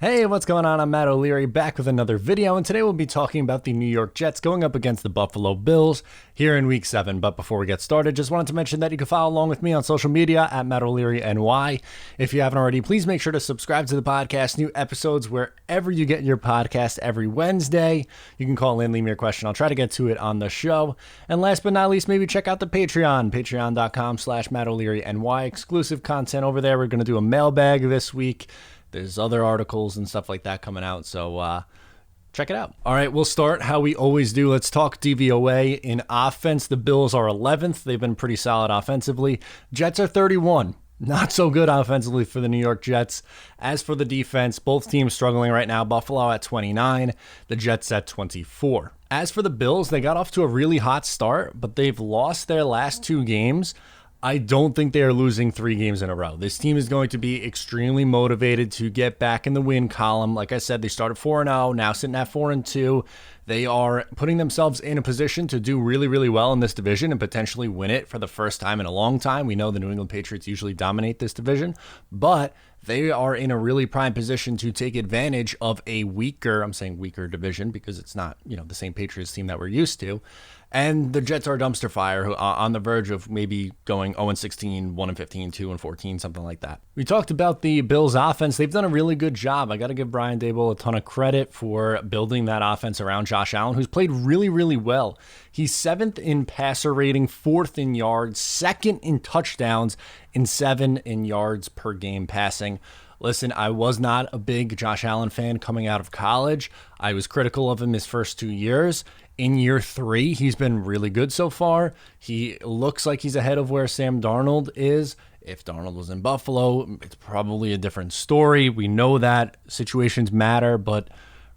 Hey, what's going on? I'm Matt O'Leary back with another video, and today we'll be talking about the New York Jets going up against the Buffalo Bills here in Week 7. But before we get started, just wanted to mention that you can follow along with me on social media at Matt O'Leary NY. If you haven't already, please make sure to subscribe to the podcast. New episodes wherever you get your podcast every Wednesday. You can call in, leave me your question. I'll try to get to it on the show. And last but not least, maybe check out the Patreon, patreon.com/Matt O'Leary NY. Exclusive content over there. We're going to do a mailbag this week. There's other articles and stuff like that coming out, so check it out. All right, we'll start how we always do. Let's talk DVOA. In offense, the Bills are 11th. They've been pretty solid offensively. Jets are 31. Not so good offensively for the New York Jets. As for the defense, both teams struggling right now. Buffalo at 29, the Jets at 24. As for the Bills, they got off to a really hot start, but they've lost their last 2 games. I don't think they are losing 3 games in a row. This team is going to be extremely motivated to get back in the win column. Like I said, they started 4-0, now sitting at 4-2. They are putting themselves in a position to do really, really well in this division and potentially win it for the first time in a long time. We know the New England Patriots usually dominate this division, but they are in a really prime position to take advantage of a weaker, I'm saying weaker division because it's not, the same Patriots team that we're used to. And the Jets are a dumpster fire who are on the verge of maybe going 0-16, 1-15, 2-14, something like that. We talked about the Bills offense. They've done a really good job. I got to give Brian Daboll a ton of credit for building that offense around Josh Allen, who's played really, really well. He's 7th in passer rating, 4th in yards, 2nd in touchdowns, and 7th in yards per game passing. Listen, I was not a big Josh Allen fan coming out of college. I was critical of him his first 2 years. In year 3, he's been really good so far. He looks like he's ahead of where Sam Darnold is. If Darnold was in Buffalo, it's probably a different story. We know that situations matter, but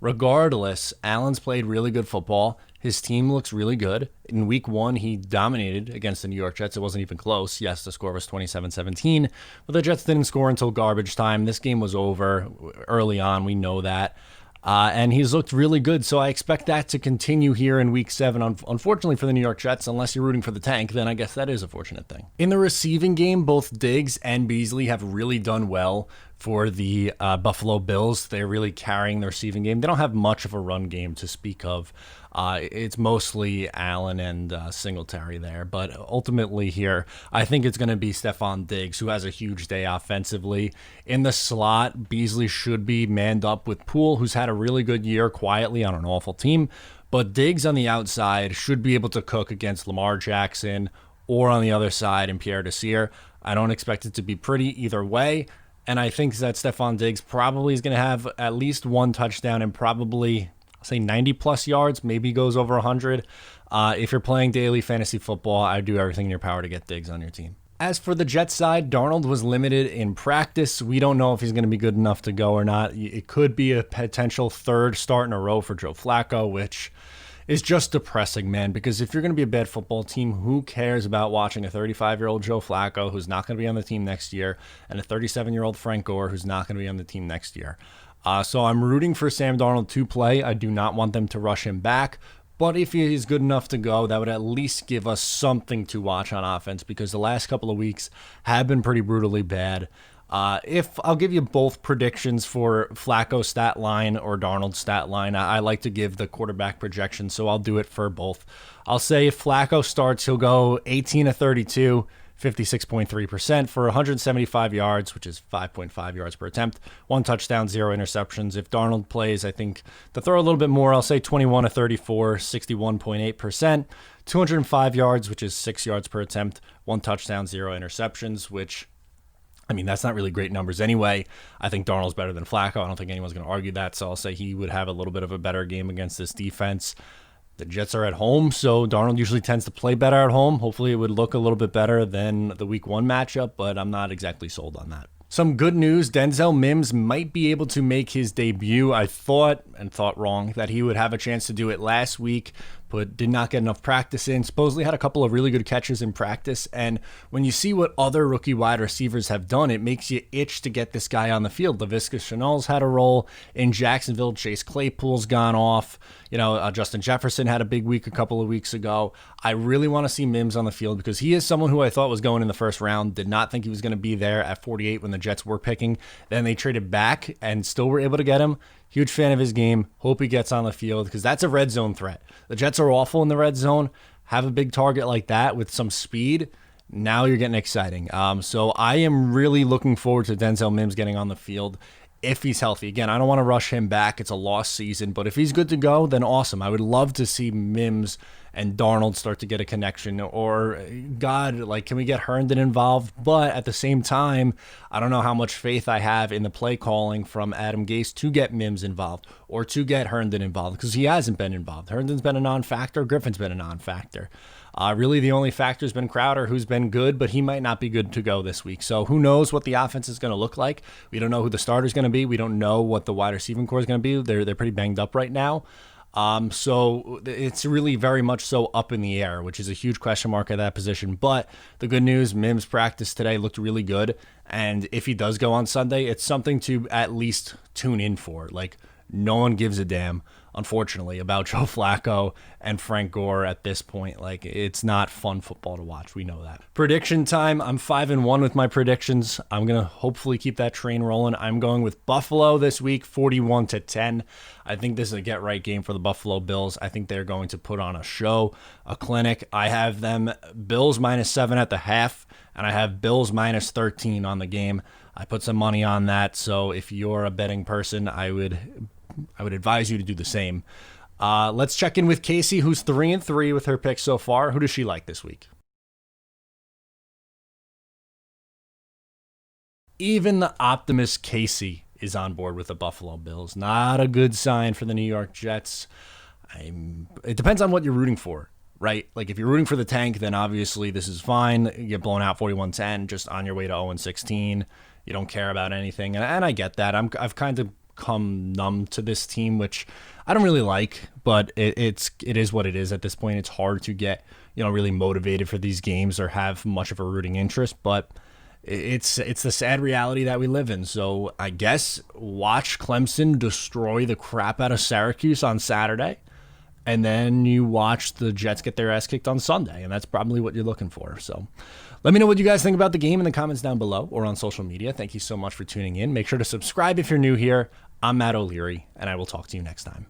regardless, Allen's played really good football. His team looks really good. In week 1, he dominated against the New York Jets. It wasn't even close. Yes, the score was 27-17, but the Jets didn't score until garbage time. This game was over early on. We know that. And he's looked really good, so I expect that to continue here in Week 7. Unfortunately for the New York Jets, unless you're rooting for the tank, then I guess that is a fortunate thing. In the receiving game, both Diggs and Beasley have really done well for the Buffalo Bills. They're really carrying the receiving game. They don't have much of a run game to speak of. It's mostly Allen and Singletary there. But ultimately here, I think it's going to be Stefon Diggs, who has a huge day offensively. In the slot, Beasley should be manned up with Poole, who's had a really good year quietly on an awful team. But Diggs on the outside should be able to cook against Lamar Jackson or on the other side in Pierre Desir. I don't expect it to be pretty either way. And I think that Stefon Diggs probably is going to have at least 1 touchdown and probably, say, 90-plus yards, maybe goes over 100. If you're playing daily fantasy football, I'd do everything in your power to get Diggs on your team. As for the Jets side, Darnold was limited in practice. We don't know if he's going to be good enough to go or not. It could be a potential 3rd start in a row for Joe Flacco, which is just depressing, man, because if you're going to be a bad football team, who cares about watching a 35-year-old Joe Flacco who's not going to be on the team next year and a 37-year-old Frank Gore who's not going to be on the team next year? So I'm rooting for Sam Darnold to play. I do not want them to rush him back. But if he is good enough to go, that would at least give us something to watch on offense because the last couple of weeks have been pretty brutally bad. If I'll give you both predictions for Flacco's stat line or Darnold's stat line, I like to give the quarterback projection, so I'll do it for both. I'll say if Flacco starts, he'll go 18-32, 56.3% for 175 yards, which is 5.5 yards per attempt, 1 touchdown, 0 interceptions. If Darnold plays, I think to throw a little bit more, I'll say 21-34, 61.8%, 205 yards, which is 6 yards per attempt, 1 touchdown, 0 interceptions, which, I mean, that's not really great numbers anyway. I think Darnold's better than Flacco. I don't think anyone's going to argue that, so I'll say he would have a little bit of a better game against this defense. The Jets are at home, so Darnold usually tends to play better at home. Hopefully it would look a little bit better than the Week 1 matchup, but I'm not exactly sold on that. Some good news, Denzel Mims might be able to make his debut. I thought wrong, that he would have a chance to do it last week, but did not get enough practice in. Supposedly had a couple of really good catches in practice. And when you see what other rookie wide receivers have done, it makes you itch to get this guy on the field. Laviska Shenault's had a role in Jacksonville. Chase Claypool's gone off. Justin Jefferson had a big week a couple of weeks ago. I really want to see Mims on the field because he is someone who I thought was going in the first round. Did not think he was going to be there at 48 when the Jets were picking. Then they traded back and still were able to get him. Huge fan of his game. Hope he gets on the field because that's a red zone threat. The Jets are awful in the red zone. Have a big target like that with some speed. Now you're getting exciting. So I am really looking forward to Denzel Mims getting on the field if he's healthy. Again, I don't want to rush him back. It's a lost season. But if he's good to go, then awesome. I would love to see Mims and Darnold start to get a connection. Or, God, can we get Herndon involved? But at the same time, I don't know how much faith I have in the play calling from Adam Gase to get Mims involved or to get Herndon involved because he hasn't been involved. Herndon's been a non-factor. Griffin's been a non-factor. Really, the only factor has been Crowder, who's been good, but he might not be good to go this week. So who knows what the offense is going to look like? We don't know who the starter is going to be. We don't know what the wide receiving core is going to be. They're pretty banged up right now. So it's really very much so up in the air, which is a huge question mark at that position. But the good news, Mims practice today looked really good. And if he does go on Sunday, it's something to at least tune in for. No one gives a damn, unfortunately, about Joe Flacco and Frank Gore at this point. It's not fun football to watch. We know that. Prediction time. I'm 5-1 with my predictions. I'm going to hopefully keep that train rolling. I'm going with Buffalo this week, 41-10. I think this is a get-right game for the Buffalo Bills. I think they're going to put on a show, a clinic. I have them Bills -7 at the half, and I have Bills -13 on the game. I put some money on that, so if you're a betting person, I would advise you to do the same. Let's check in with Casey, who's 3-3 with her picks so far. Who does she like this week? Even the optimist Casey is on board with the Buffalo Bills. Not a good sign for the New York Jets. It depends on what you're rooting for, right? If you're rooting for the tank, then obviously this is fine. You get blown out 41-10, just on your way to 0-16. You don't care about anything, and I get that. I've kind of come numb to this team, which I don't really like, but it is what it is at this point. It's hard to get really motivated for these games or have much of a rooting interest, but it's the sad reality that we live in. So I guess watch Clemson destroy the crap out of Syracuse on Saturday, and then you watch the Jets get their ass kicked on Sunday, and that's probably what you're looking for. So let me know what you guys think about the game in the comments down below or on social media. Thank you so much for tuning in. Make sure to subscribe if you're new here. I'm Matt O'Leary, and I will talk to you next time.